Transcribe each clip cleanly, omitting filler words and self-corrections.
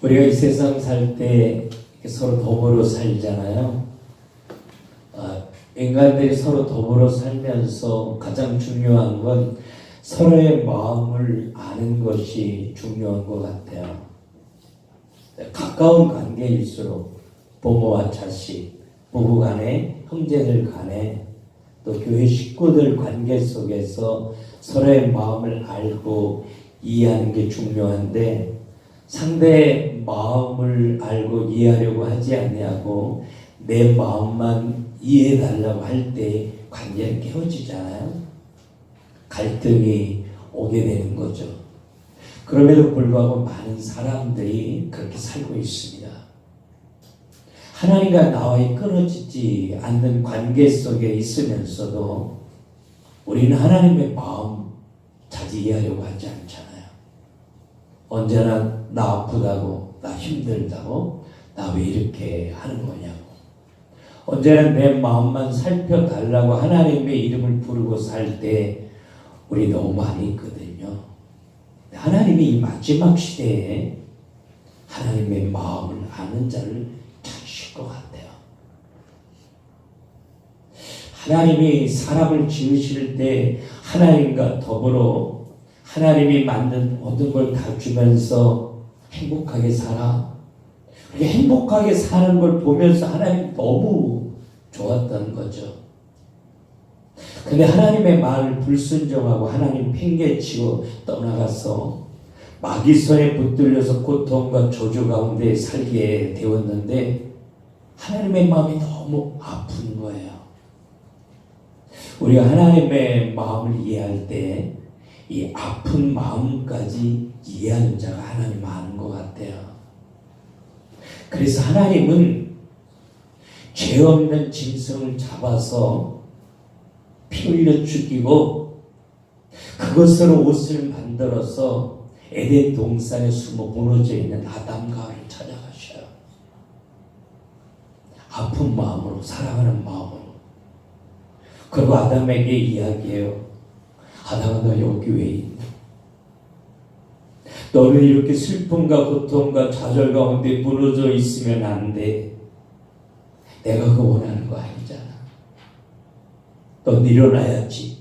우리가 이 세상 살 때 서로 더불어 살잖아요. 인간들이 서로 더불어 살면서 가장 중요한 건 서로의 마음을 아는 것이 중요한 것 같아요. 가까운 관계일수록 부모와 자식, 부부 간에, 형제들 간에, 또 교회 식구들 관계 속에서 서로의 마음을 알고 이해하는 게 중요한데, 상대의 마음을 알고 이해하려고 하지 않냐고 내 마음만 이해해달라고 할 때 관계는 깨어지잖아요. 갈등이 오게 되는 거죠. 그럼에도 불구하고 많은 사람들이 그렇게 살고 있습니다. 하나님과 나와의 끊어지지 않는 관계 속에 있으면서도 우리는 하나님의 마음 잘 이해하려고 하지 않잖아요. 언제나 나 아프다고, 나 힘들다고, 나 왜 이렇게 하는 거냐고. 언제나 내 마음만 살펴달라고 하나님의 이름을 부르고 살 때 우리 너무 많이 있거든요. 하나님이 이 마지막 시대에 하나님의 마음을 아는 자를 찾으실 것 같아요. 하나님이 사람을 지으실 때 하나님과 더불어 하나님이 만든 모든 걸 다 주면서 행복하게 살아. 그렇게 행복하게 사는 걸 보면서 하나님 너무 좋았던 거죠. 근데 하나님의 말을 불순종하고 하나님 팽개치고 떠나가서 마귀 손에 붙들려서 고통과 저주 가운데 살게 되었는데 하나님의 마음이 너무 아픈 거예요. 우리가 하나님의 마음을 이해할 때 이 아픈 마음까지 이해하는 자가 하나님 아는 것 같아요. 그래서 하나님은 죄 없는 짐승을 잡아서 피 흘려 죽이고 그것으로 옷을 만들어서 에덴 동산에 숨어 무너져 있는 아담과 하와를 찾아가셔요. 아픈 마음으로, 사랑하는 마음으로. 그리고 아담에게 이야기해요. 아담아, 너 여기 왜 있냐? 너는 이렇게 슬픔과 고통과 좌절 가운데 무너져 있으면 안 돼. 내가 그거 원하는 거 아니잖아. 넌 일어나야지.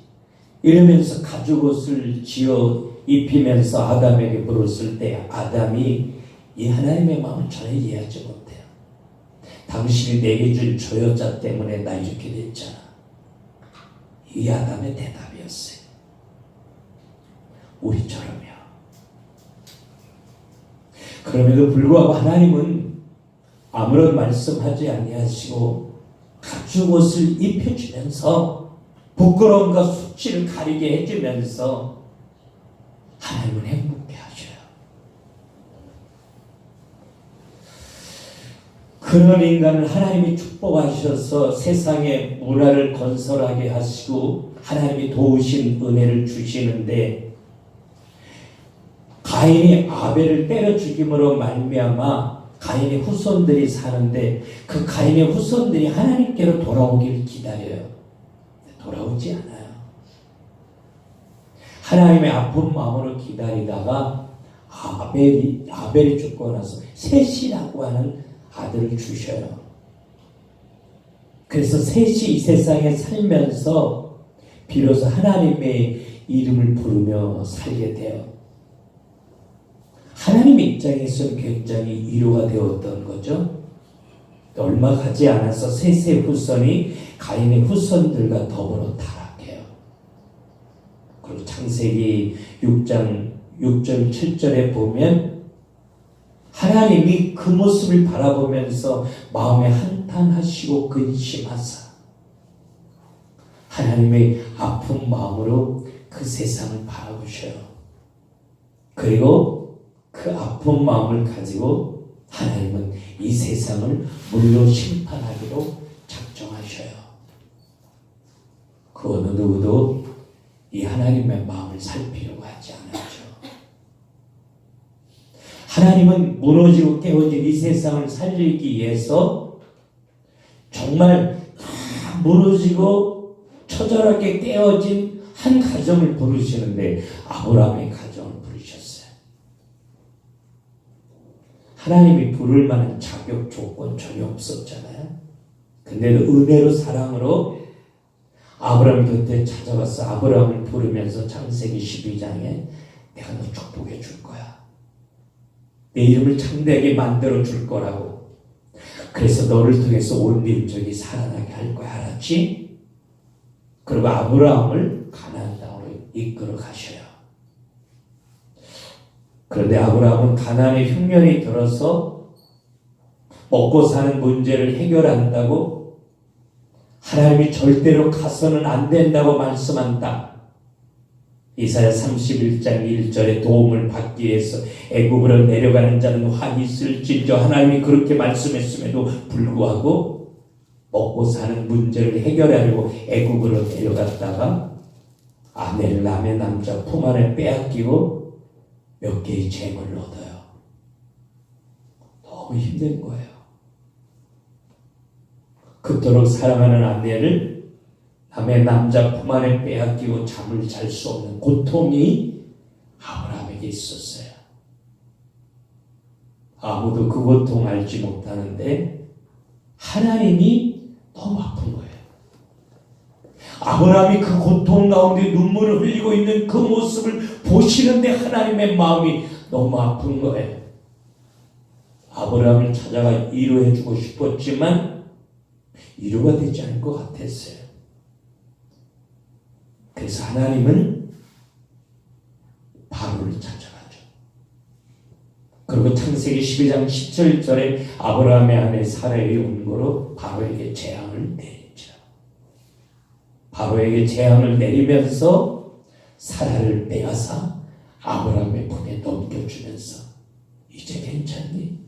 이러면서 가죽옷을 지어 입히면서 아담에게 물었을 때 아담이 이 하나님의 마음을 전혀 이해하지 못해요. 당신이 내게 준 저 여자 때문에 나 이렇게 됐잖아. 이 아담의 대답이었어요. 우리처럼요. 그럼에도 불구하고 하나님은 아무런 말씀하지 아니하시고 가죽옷을 입혀주면서 부끄러움과 수치를 가리게 해주면서 하나님은 행복해 하셔요. 그런 인간을 하나님이 축복하셔서 세상의 문화를 건설하게 하시고 하나님이 도우신 은혜를 주시는데 가인이 아벨을 때려 죽임으로 말미암아 가인의 후손들이 사는데 그 가인의 후손들이 하나님께로 돌아오기를 기다려요. 돌아오지 않아요. 하나님의 아픈 마음으로 기다리다가 아벨이 죽고 나서 셋이라고 하는 아들을 주셔요. 그래서 셋이 이 세상에 살면서 비로소 하나님의 이름을 부르며 살게 돼요. 하나님의 입장에서는 굉장히 위로가 되었던 거죠. 얼마 가지 않아서 셋의 후손이 가인의 후손들과 더불어 타락해요. 그리고 창세기 6장 6절 7절에 보면 하나님이 그 모습을 바라보면서 마음에 한탄하시고 근심하사 하나님의 아픈 마음으로 그 세상을 바라보셔요. 그리고 그 아픈 마음을 가지고 하나님은 이 세상을 물로 심판하기로 작정하셔요. 그 어느 누구도 이 하나님의 마음을 살피려고 하지 않았죠. 하나님은 무너지고 깨어진 이 세상을 살리기 위해서 정말 다 무너지고 처절하게 깨어진 한 가정을 부르시는데 아브라함의 가정을 부르셨어요. 하나님이 부를 만한 자격 조건 전혀 없었잖아요. 근데도 은혜로 사랑으로 아브라함 곁에 찾아가서 아브라함을 부르면서 창세기 12장에 내가 너 축복해 줄 거야. 내 이름을 창대하게 만들어 줄 거라고. 그래서 너를 통해서 온 민족이 살아나게 할 거야. 알았지? 그리고 아브라함을 가나안 땅으로 이끌어 가셔요. 그런데 아브라함은 가나안의 흉년이 들어서 먹고 사는 문제를 해결한다고 하나님이 절대로 가서는 안 된다고 말씀한 땅, 이사야 31장 1절에 도움을 받기 위해서 애굽으로 내려가는 자는 환히 있을진저, 하나님이 그렇게 말씀했음에도 불구하고 먹고 사는 문제를 해결하려고 애굽으로 내려갔다가 아내를 남의 남자 품 안에 빼앗기고 몇 개의 재물을 얻어요. 너무 힘든 거예요. 그토록 사랑하는 아내를 남의 남자 품 안에 빼앗기고 잠을 잘 수 없는 고통이 아브라함에게 있었어요. 아무도 그 고통 알지 못하는데 하나님이 너무 아픈 거예요. 아브라함이 그 고통 가운데 눈물을 흘리고 있는 그 모습을 보시는데 하나님의 마음이 너무 아픈 거예요. 아브라함을 찾아가 위로해주고 싶었지만 위로가 되지 않을 것 같았어요. 그래서 하나님은 바로를 찾아가죠. 그리고 창세기 12장 17절에 아브라함의 아내 사라의 용고로 바로에게 재앙을 내리죠. 바로에게 재앙을 내리면서 사라를 빼앗아 아브라함의 품에 넘겨주면서 이제 괜찮니?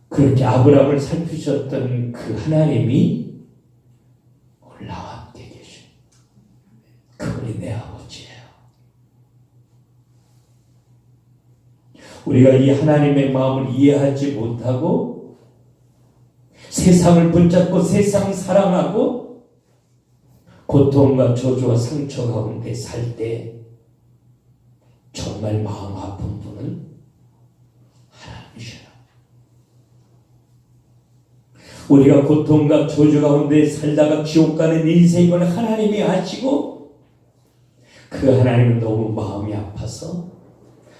그렇게 아브라함을 살피셨던 그 하나님이 오늘 나와 함께 계신 그분이 내 아버지예요. 우리가 이 하나님의 마음을 이해하지 못하고 세상을 붙잡고 세상 사랑하고 고통과 저주와 상처 가운데 살 때 정말 마음 아픈 분은 하나님이셔요. 우리가 고통과 저주 가운데 살다가 지옥 가는 인생을 하나님이 아시고 그 하나님은 너무 마음이 아파서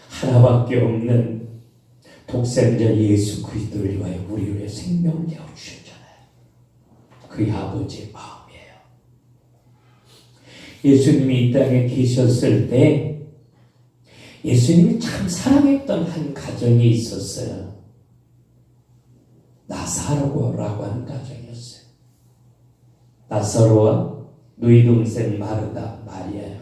하나밖에 없는 독생자 예수 그리스도를 위하여 우리를 위해 생명을 내어주셨잖아요. 그의 아버지의 마음이에요. 예수님이 이 땅에 계셨을 때 예수님이 참 사랑했던 한 가정이 있었어요. 나사로라고 하는 가정이었어요. 나사로와 누이 동생 마르다, 마리아요.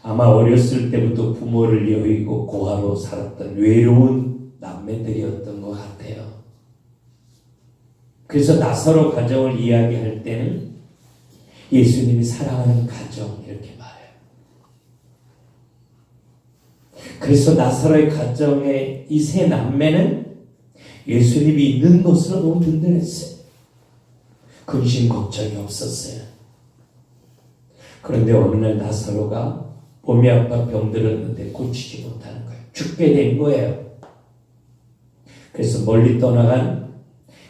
아마 어렸을 때부터 부모를 여의고 고아로 살았던 외로운 남매들이었던 것 같아요. 그래서 나사로 가정을 이야기할 때는 예수님이 사랑하는 가정 이렇게 말해요. 그래서 나사로의 가정의 이 세 남매는 예수님이 있는 것으로 너무 든든했어요. 근심 걱정이 없었어요. 그런데 어느 날 나사로가 몸이 아파 병들었는데 고치지 못하는 거예요. 죽게 된 거예요. 그래서 멀리 떠나간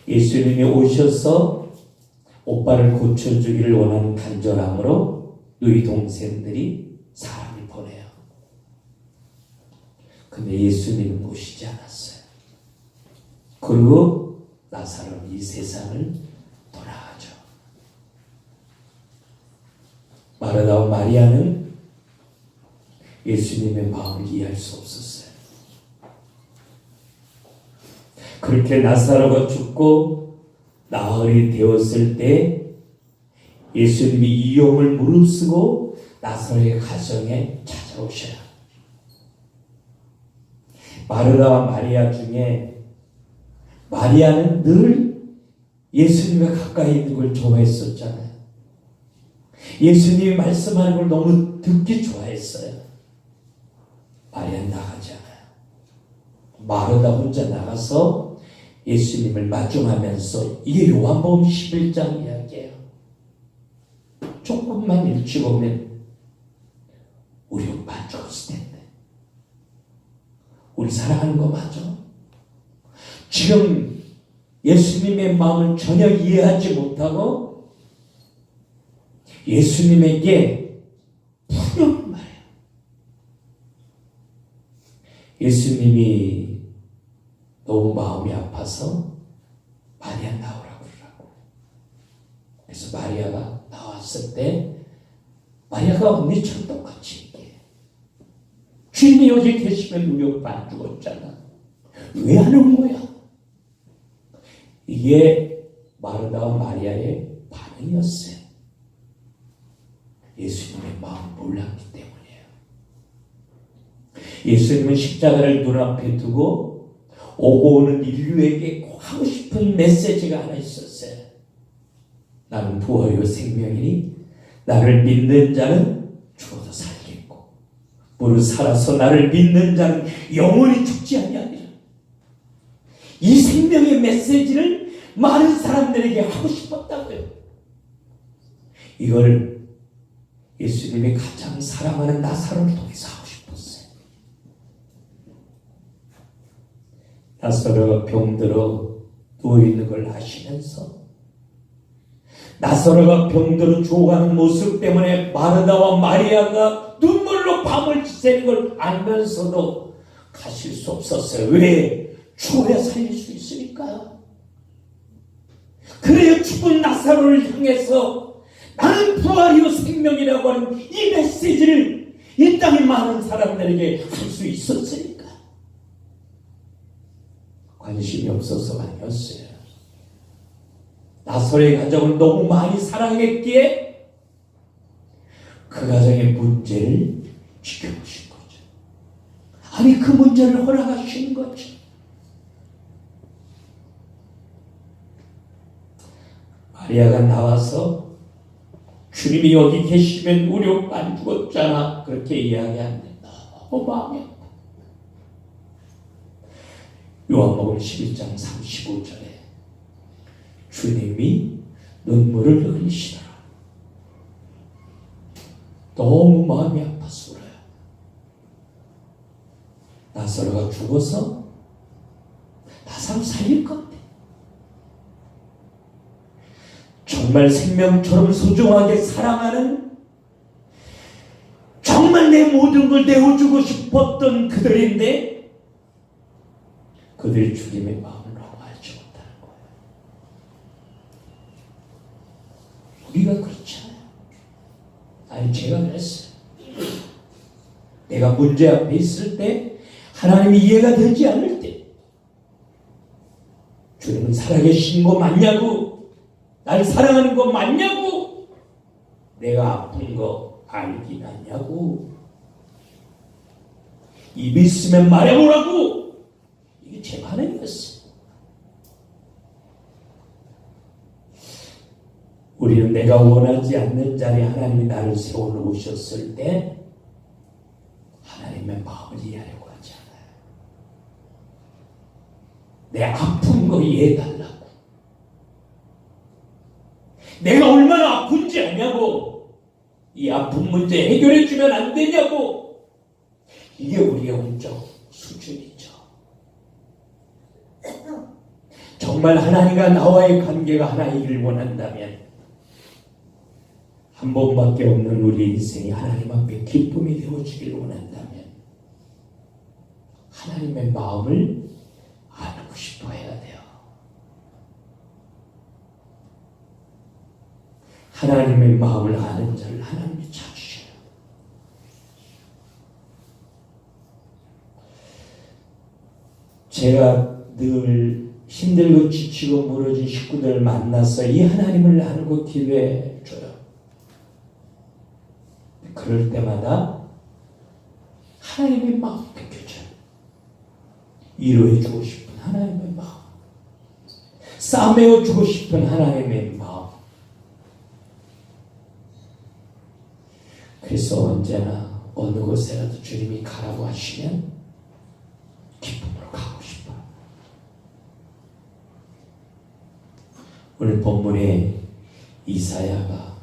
예수님이 오셔서 오빠를 고쳐주기를 원하는 간절함으로 누이 동생들이 사람을 보내요. 근데 예수님은 오시지 않았어요. 그리고 나사로는 이 세상을 떠나가죠. 마르다와 마리아는 예수님의 마음을 이해할 수 없었어요. 그렇게 나사로가 죽고 나흘이 되었을 때 예수님이 이용을 무릅쓰고 나사로의 가정에 찾아오셔요. 마르다와 마리아 중에 마리아는 늘 예수님과 가까이 있는 걸 좋아했었잖아요. 예수님이 말씀하는 걸 너무 듣기 좋아했어요. 마리아는 나가지 않아요. 마르다 혼자 나가서 예수님을 마중하면서, 이게 요한복음 11장 이야기예요. 조금만 일찍 오면 우리 오빠 죽었을 텐데, 우리 사랑하는 거 맞아? 지금 예수님의 마음을 전혀 이해하지 못하고 예수님에게 푸념을 말해요. 예수님이 너무 마음이 아파서 마리아 나오라고 그러라고. 그래서 마리아가 나왔을 때 마리아가 언니처럼 똑같이 얘기해. 주님이 여기 계시면 우리 오빠 안 죽었잖아. 왜 하는 거야? 이게 마르다와 마리아의 반응이었어요. 예수님의 마음을 몰랐기 때문이에요. 예수님은 십자가를 눈앞에 두고 오고 오는 인류에게 꼭 하고 싶은 메시지가 하나 있었어요. 나는 부활이요 생명이니 나를 믿는 자는 죽어도 살겠고 무릇 살아서 나를 믿는 자는 영원히 죽지 아니하리라. 이 생명의 메시지를 많은 사람들에게 하고 싶었다고요. 이걸 예수님이 가장 사랑하는 나사로를 통해서 하고 싶었어요. 나사로가 병들어 누워있는 걸 아시면서 나사로가 병들어 죽어가는 모습 때문에 마르다와 마리아가 눈물로 밤을 지새는 걸 알면서도 가실 수 없었어요. 왜? 죽어야 살릴 수 있으니까요. 그래야 죽은 나사로를 향해서 나는 부활이요 생명이라고 하는 이 메시지를 이 땅의 많은 사람들에게 할 수 있었으니까. 관심이 없어서가 아니었어요. 나사로의 가정을 너무 많이 사랑했기에 그 가정의 문제를 지켜보신 거죠. 아니 그 문제를 허락하신 거죠. 마리아가 나와서 주님이 여기 계시면 우리 오빠 안 죽었잖아 그렇게 이야기하는데 너무 마음이 아파. 요한복음 11장 35절에 주님이 눈물을 흘리시더라. 너무 마음이 아파서 울어요. 나사로가 죽어서 나사로 살릴 건데 정말 생명처럼 소중하게 사랑하는 정말 내 모든 걸 내어주고 싶었던 그들인데 그들이 주님의 마음을 너무 알지 못하는 거예요. 우리가 그렇지 않아요. 아니 제가 그랬어요. 내가 문제 앞에 있을 때 하나님이 이해가 되지 않을 때 주님은 살아계신 거 맞냐고 날 사랑하는 거 맞냐고 내가 아픈 거 알긴 않냐고 입이 있으면 말해보라고 이게 제 반응이었어요. 우리는 내가 원하지 않는 자리에 하나님이 나를 세워놓으셨을 때 하나님의 마음을 이해하려고 하지 않아요. 내 아픈 거 이해해달라고. 내가 얼마나 아픈지 아냐고. 이 아픈 문제 해결해주면 안 되냐고. 이게 우리의 영적 수준이죠. 정말 하나님과 나와의 관계가 하나이길 원한다면 한 번밖에 없는 우리 인생이 하나님 앞에 기쁨이 되어지길 원한다면 하나님의 마음을 알고 싶어 해야 돼요. 하나님의 마음을 아는 자를 하나님이 찾으셔요. 제가 늘 힘들고 지치고 무너진 식구들을 만나서 이 하나님을 아는 거 기회에 줘요. 그럴 때마다 하나님의 마음 느껴져요. 위로해주고 싶은 하나님의 마음, 싸매어주고 싶은 하나님의 마음. 그래서 언제나 어느 곳에라도 주님이 가라고 하시면 기쁨으로 가고 싶어요. 오늘 본문에 이사야가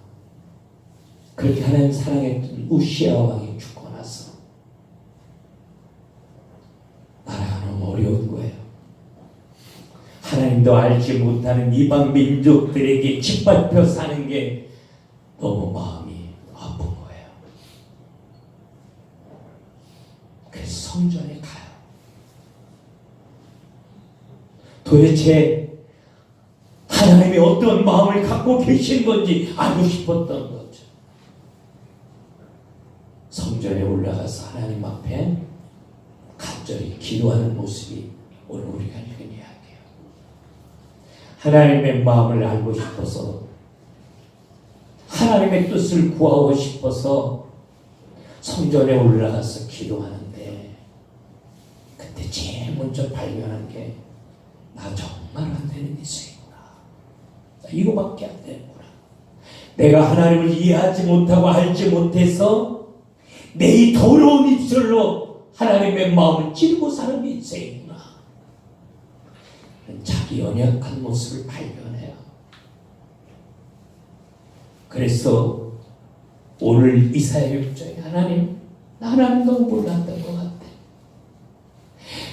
그렇게 하나님 사랑했던 우시아 왕이 죽고 나서 하나님도 알지 못하는 이방 민족들에게 짓밟혀 사는 게 너무 마음이 아픈 거예요. 그래서 성전에 가요. 도대체 하나님이 어떤 마음을 갖고 계신 건지 알고 싶었던 거죠. 성전에 올라가서 하나님 앞에 간절히 기도하는 모습이 오늘 우리가 읽은 이야기예요. 하나님의 마음을 알고 싶어서, 하나님의 뜻을 구하고 싶어서 성전에 올라가서 기도하는데, 그때 제일 먼저 발견한 게 나 정말 안 되는 인생이구나. 나 이거밖에 안 되는구나. 내가 하나님을 이해하지 못하고 알지 못해서 내 이 더러운 입술로 하나님의 마음을 찌르고 사는 인생이구나. 자기 연약한 모습을 발견해요. 그래서 오늘 이사야 6장에 하나님, 나 하나님 너무 몰랐던 것 같아.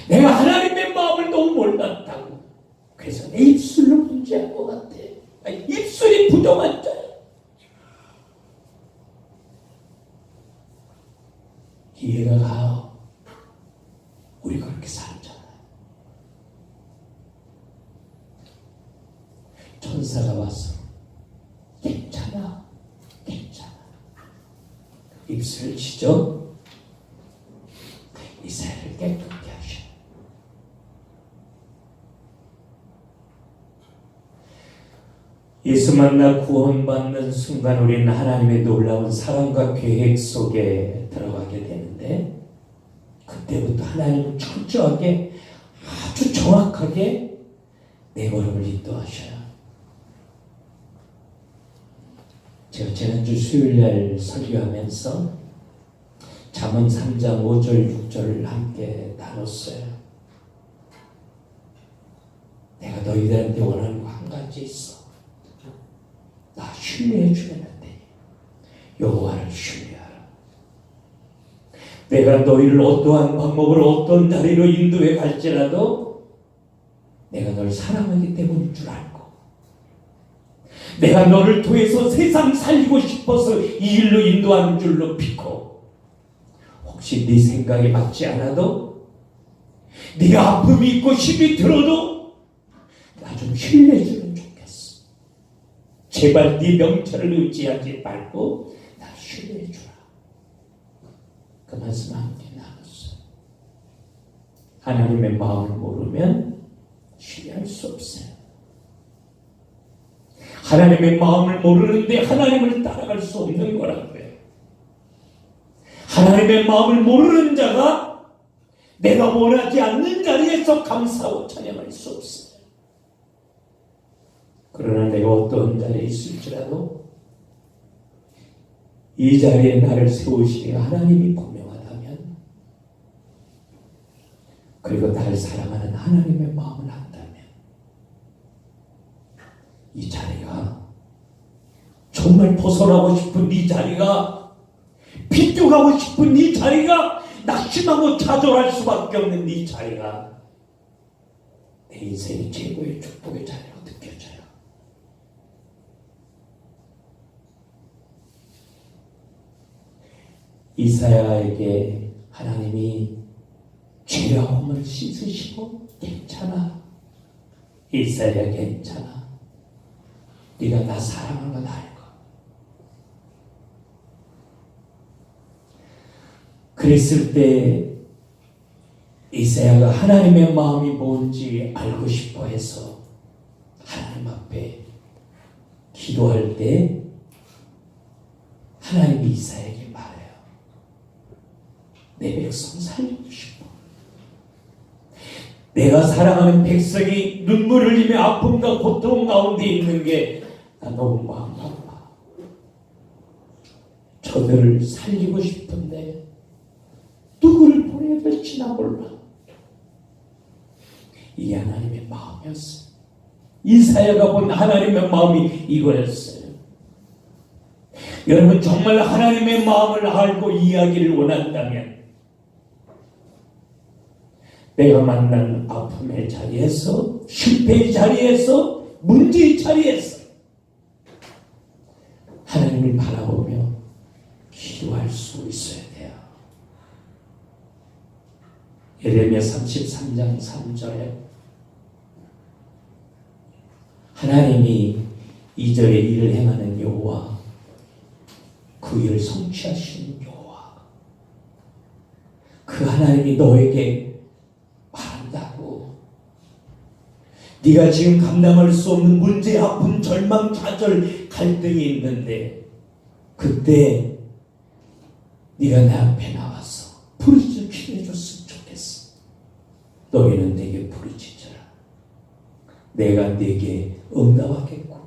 내가 하나님의 마음을 너무 몰랐다고. 그래서 내 입술로 문제한 것 같아. 입술이 부정한 자야. 이해가 가요. 우리가 그렇게 살잖아요. 천사가 와서 괜찮아, 괜찮아. 입술을 치죠. 이사야를 깨끗게 하셔. 예수 만나 구원받는 순간 우리는 하나님의 놀라운 사랑과 계획 속에 들어가게 되는데, 그때부터 하나님은 철저하게 아주 정확하게 내 걸음을 인도하셔요. 제가 지난주 수요일날 설교하면서 잠언 3장 5절 6절을 함께 나눴어요. 내가 너희들한테 원하는 거 한 가지 있어. 나 신뢰해 주면 안 돼. 여호와를 신뢰하라. 내가 너희를 어떠한 방법으로 어떤 자리로 인도해 갈지라도 내가 너를 사랑하기 때문인 줄 알고, 내가 너를 통해서 세상 살리고 싶어서 이 일로 인도하는 줄로 믿고, 혹시 네 생각에 맞지 않아도, 네가 아픔이 있고 힘이 들어도 나 좀 신뢰해 주면 좋겠어. 제발 네 명철을 의지하지 말고 나 신뢰해 주라. 그 말씀 함께 나눴어요. 하나님의 마음을 모르면 신뢰할 수 없어요. 하나님의 마음을 모르는데 하나님을 따라갈 수 없는 거라고요. 하나님의 마음을 모르는 자가 내가 원하지 않는 자리에서 감사하고 찬양할 수 없어요. 그러나 내가 어떤 자리에 있을지라도 이 자리에 나를 세우시니 하나님이 분명하다면, 그리고 나를 사랑하는 하나님의 마음을 안다면, 이 자리가 정말 벗어나고 싶은 네 자리가, 비껴가고 싶은 네 자리가, 낙심하고 좌절할 수밖에 없는 네 자리가 내 인생의 최고의 축복의 자리로 느껴져요. 이사야에게 하나님이 죄와 험을 씻으시고, 괜찮아, 이사야 괜찮아, 네가 나 사랑하는 건 알고. 그랬을 때 이사야가 하나님의 마음이 뭔지 알고 싶어 해서 하나님 앞에 기도할 때 하나님이 이사야에게 말해요. 내 백성 살리고 싶어. 내가 사랑하는 백성이 눈물을 흘리며 아픔과 고통 가운데 있는 게 나 너무 마음 아파. 저들을 살리고 싶은데 누구를 보내야 될지 나 몰라. 이게 하나님의 마음이었어요. 이사야가 본 하나님의 마음이 이거였어요. 여러분, 정말 하나님의 마음을 알고 이해하기를 원한다면 내가 만난 아픔의 자리에서, 실패의 자리에서, 문제의 자리에서 하나님을 바라보며 기도할 수 있어야 돼요. 예레미야 33장 3절에 하나님이 2절에 일을 행하는 여호와, 그 일을 성취하시는 여호와, 그 하나님이 너에게 말한다고. 네가 지금 감당할 수 없는 문제, 아픔, 절망, 좌절, 갈등이 있는데 그때 네가 내 앞에 나와서 부르짖어 기도해 줬으면 좋겠어. 너희는 내게 부르짖어라. 내가 네게 응답하겠고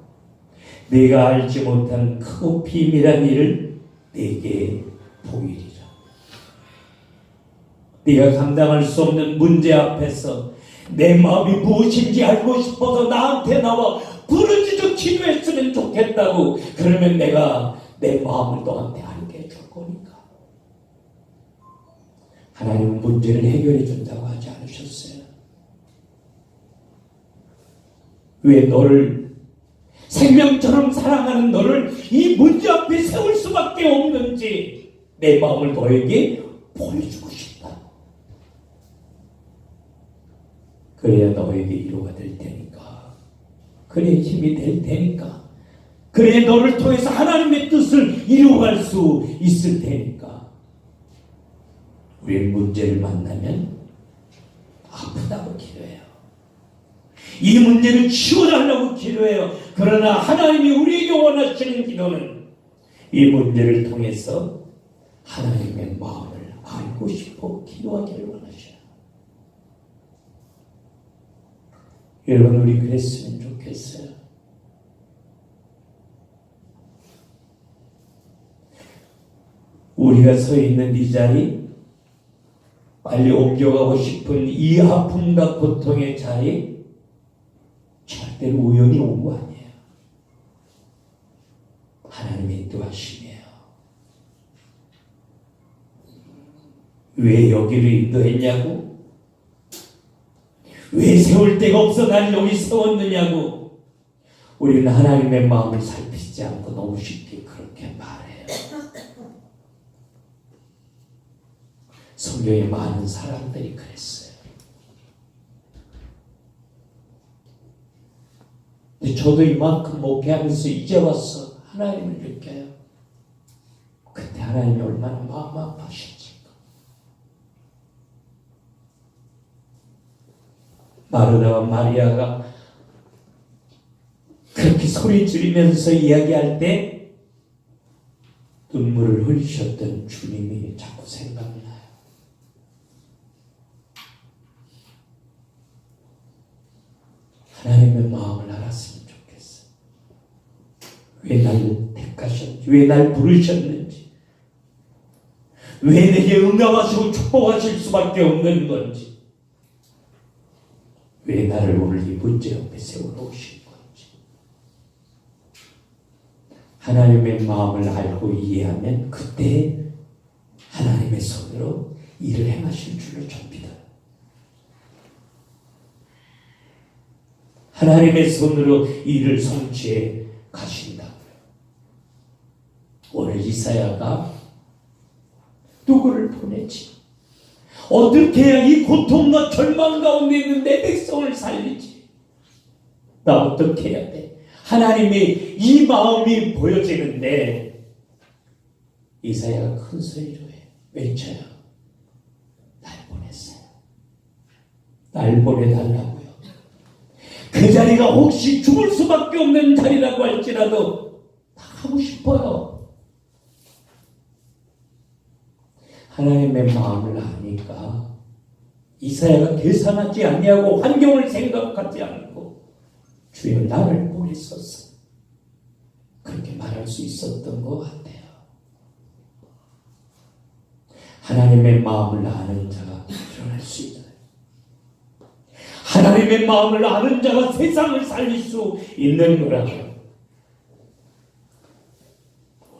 네가 알지 못한 크고 비밀한 일을 네게 보이리라. 네가 감당할 수 없는 문제 앞에서 내 마음이 무엇인지 알고 싶어서 나한테 나와 부르짖어 기도했으면 좋겠다고. 그러면 내가 내 마음을 너한테 알게 해줄 거니까. 하나님은 문제를 해결해 준다고 하지 않으셨어요? 왜 너를, 생명처럼 사랑하는 너를 이 문제 앞에 세울 수밖에 없는지 내 마음을 너에게 보여주고 싶다. 그래야 너에게 위로가 될 테니까. 그래야 힘이 될 테니까. 그래야 너를 통해서 하나님의 뜻을 이루어갈 수 있을 테니까. 우리는 문제를 만나면 아프다고 기도해요. 이 문제를 치워달라고 기도해요. 그러나 하나님이 우리에게 원하시는 기도는 이 문제를 통해서 하나님의 마음을 알고 싶어 기도하기를 원하셔요. 여러분, 우리 그랬으면 좋겠어요. 우리가 서 있는 이 자리, 빨리 옮겨가고 싶은 이 아픔과 고통의 자리, 절대로 우연히 온 거 아니에요. 하나님의 인도하심이에요. 왜 여기를 인도했냐고? 왜 세울 데가 없어 날 여기 세웠느냐고? 우리는 하나님의 마음을 살피지 않고 너무 쉽게 그렇게 말해요. 성경에 많은 사람들이 그랬어요. 근데 저도 이만큼 목회하면서 이제 와서 하나님을 느껴요. 그때 하나님이 얼마나 마음 아파하실까. 마르다와 마리아가 그렇게 소리 지르면서 이야기할 때 눈물을 흘리셨던 주님이 자꾸 생각나요. 하나님의 마음을 알았으면 좋겠어. 왜 날 택하셨는지, 왜 날 부르셨는지, 왜 내게 응답하시고 축복하실 수밖에 없는 건지, 왜 나를 오늘 이 문제 옆에 세워놓으신 건지. 하나님의 마음을 알고 이해하면 그때 하나님의 손으로 일을 행하실 줄로 접니다. 하나님의 손으로 일을 성취해 가신다고요. 오늘 이사야가 누구를 보내지? 어떻게 해야 이 고통과 절망 가운데 있는 내 백성을 살리지? 나 어떻게 해야 돼? 하나님의 이 마음이 보여지는데 이사야가 큰 소리로 외쳐요. 날 보냈어요. 날 보내달라고요. 그 자리가 혹시 죽을 수밖에 없는 자리라고 할지라도 나가고 싶어요. 하나님의 마음을 아니까 이사야가 계산하지 아니하고 환경을 생각하지 않고 주여 나를 보내소서 그렇게 말할 수 있었던 것 같아요. 하나님의 마음을 아는 자가 일어날 수 있어요. 하나님의 마음을 아는 자가 세상을 살릴 수 있는 거라고요.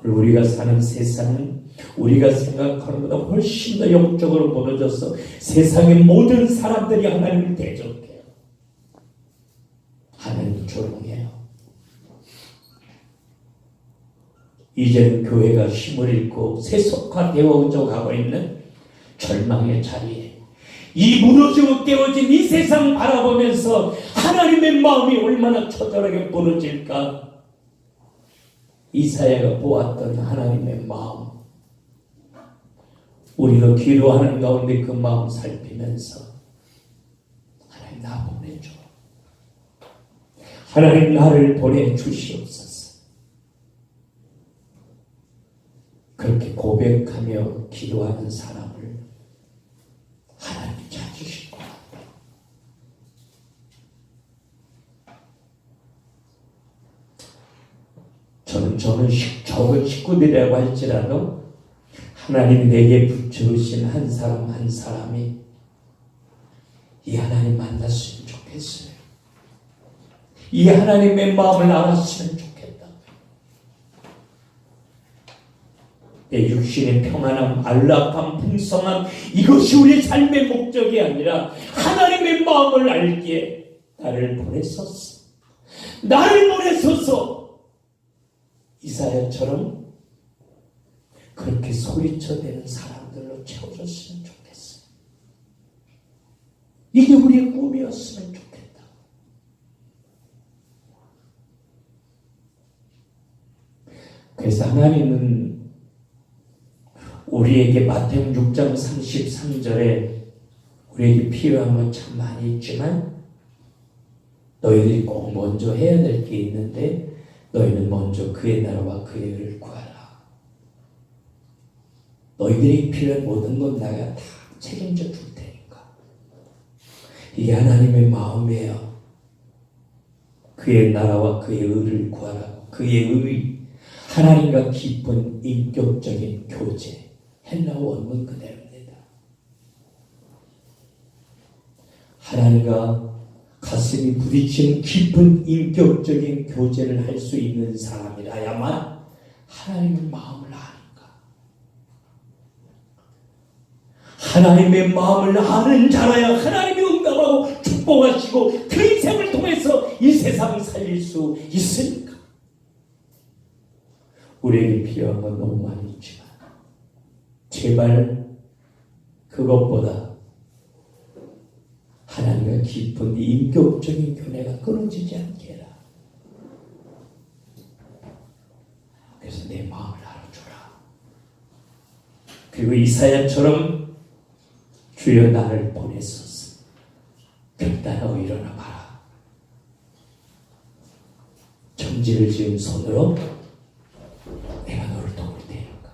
우리가 사는 세상은 우리가 생각하는 것보다 훨씬 더 영적으로 무너져서 세상의 모든 사람들이 하나님을 대적해요. 하나님 조롱해요. 이제는 교회가 힘을 잃고 세속화되어져 가고 있는 절망의 자리에 이 무너지고 깨어진 이 세상 바라보면서 하나님의 마음이 얼마나 처절하게 무너질까. 이사야가 보았던 하나님의 마음, 우리가 기도하는 가운데 그 마음 살피면서 하나님 나 보내줘, 하나님 나를 보내주시옵소서. 그렇게 고백하며 기도하는 사람을 하나님 찾으실 것 같아요. 저는 적은 식구들이라고 할지라도 하나님이 내게 붙여주신 한 사람 한 사람이 이 하나님 만났으면 좋겠어요. 이 하나님의 마음을 알았으면 좋겠다. 내 육신의 평안함, 안락함, 풍성함, 이것이 우리 삶의 목적이 아니라 하나님의 마음을 알기에 나를 보내소서. 나를 보내소서. 이사야처럼 그렇게 소리쳐대는 사람들로 채워줬으면 좋겠어요. 이게 우리의 꿈이었으면 좋겠다. 그래서 하나님은 우리에게 마태복음 6장 33절에 우리에게 필요한 건 참 많이 있지만 너희들이 꼭 먼저 해야 될 게 있는데 너희는 먼저 그의 나라와 그의 의를 구하라. 너희들이 필요한 모든 건 내가 다 책임져 줄 테니까. 이게 하나님의 마음이에요. 그의 나라와 그의 의를 구하라고. 그의 의, 하나님과 깊은 인격적인 교제. 헬라어 원문 그대로입니다. 하나님과 가슴이 부딪히는 깊은 인격적인 교제를 할 수 있는 사람이라야만 하나님의 마음을 아는가. 하나님의 마음을 아는 자라야 하나님이 응답하고 축복하시고 그 인생을 통해서 이 세상을 살릴 수 있으니까. 우리에게 필요한 건 너무 많이 있지만 제발 그것보다 하나님과 깊은 인격적인 교제가 끊어지지 않게 해라. 그래서 내 마음을 알아줘라. 그리고 이사야처럼 주여 나를 보내소서. 결단하고 일어나 봐라. 점지를 지은 손으로 내가 너를 도울 테니까.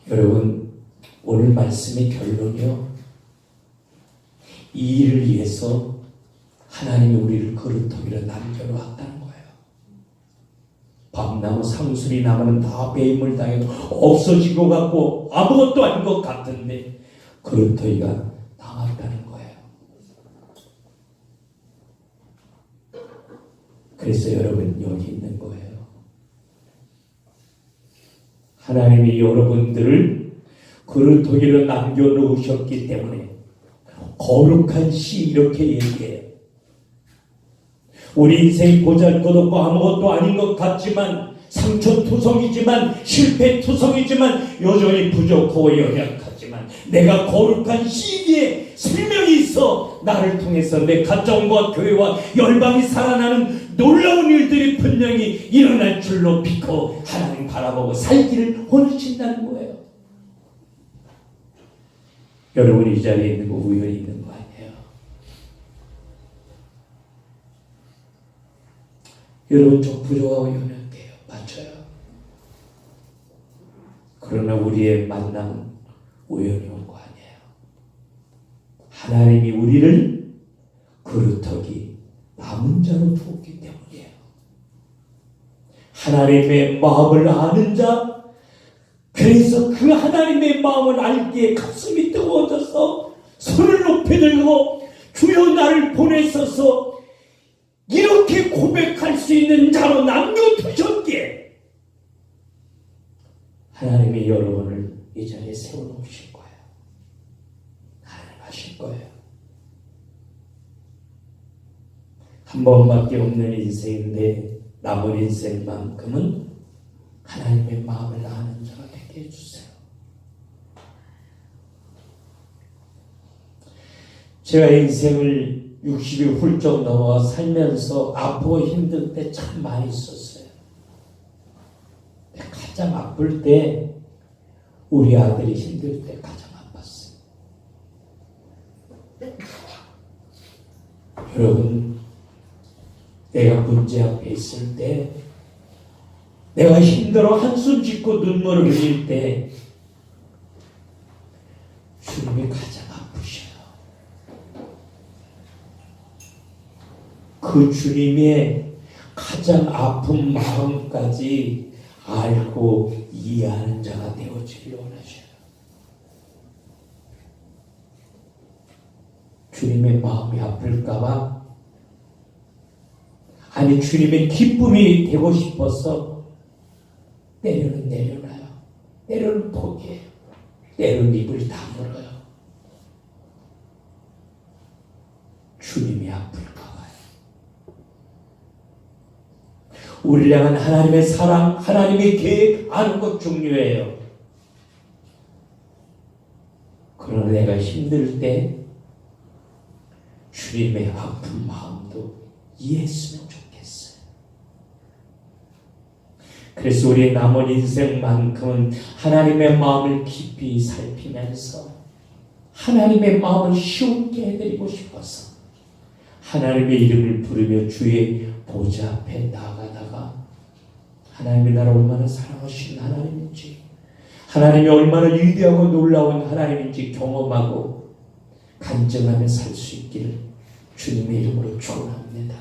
여러분, 오늘 말씀의 결론이요, 이 일을 위해서 하나님이 우리를 그루터기로 남겨놓았다는 거예요. 밤나무 상술이 나무는 다 배임을 당해서 없어지고 같고 아무것도 아닌 것 같은데 그루터기가 남았다는 거예요. 그래서 여러분 여기 있는 거예요. 하나님이 여러분들을 그루터기로 남겨놓으셨기 때문에 거룩한 시 이렇게 얘기해요. 우리 인생이 보잘것없고 아무것도 아닌 것 같지만, 상처투성이지만, 실패투성이지만, 여전히 부족하고 연약하지만 내가 거룩한 시기에 생명이 있어 나를 통해서 내 가정과 교회와 열방이 살아나는 놀라운 일들이 분명히 일어날 줄로 믿고 하나님 바라보고 살기를 원하신다는 거예요. 여러분이 이 자리에 있는 거 우연히 있는 거 아니에요. 여러분 좀 부족하고 연약해요. 맞아요. 그러나 우리의 만남 우연히 온 거 아니에요. 하나님이 우리를 그루터기 남은 자로 두었기 때문이에요. 하나님의 마음을 아는 자, 그래서 그 하나님의 마음을 알기에 가슴이 뜨거워져서 손을 높이 들고 주여 나를 보내소서 이렇게 고백할 수 있는 자로 남겨두셨기에 하나님이 여러분을 이 자리에 세워놓으실 거예요. 하나님 하실 거예요. 한 번밖에 없는 인생인데 남은 인생만큼은 하나님의 마음을 아는 자가 되게 해주세요. 제가 인생을 60이 훌쩍 넘어 살면서 아프고 힘들 때 참 많이 있었어요. 가장 아플 때 우리 아들이 힘들 때 가장 아팠어요. 여러분, 내가 문제 앞에 있을 때, 내가 힘들어 한숨 짓고 눈물을 흘릴 때 주님이 가장 아프셔요. 그 주님의 가장 아픈 마음까지 알고 이해하는 자가 되어지길 원하셔요. 주님의 마음이 아플까봐, 아니 주님의 기쁨이 되고 싶어서 때로는 내려놔요. 때로는 포기해요. 때로는 입을 다물어요. 주님이 아플까봐요. 우리를 향한 하나님의 사랑, 하나님의 계획 아는 것 중요해요. 그러나 내가 힘들 때 주님의 아픈 마음도 이해했으면 좋겠어요. 그래서 우리의 남은 인생만큼은 하나님의 마음을 깊이 살피면서 하나님의 마음을 쉬운게 해드리고 싶어서 하나님의 이름을 부르며 주의 보좌 앞에 나가다가 하나님이 나를 얼마나 사랑하신 하나님인지, 하나님이 얼마나 위대하고 놀라운 하나님인지 경험하고 간증하며 살 수 있기를 주님의 이름으로 축원합니다.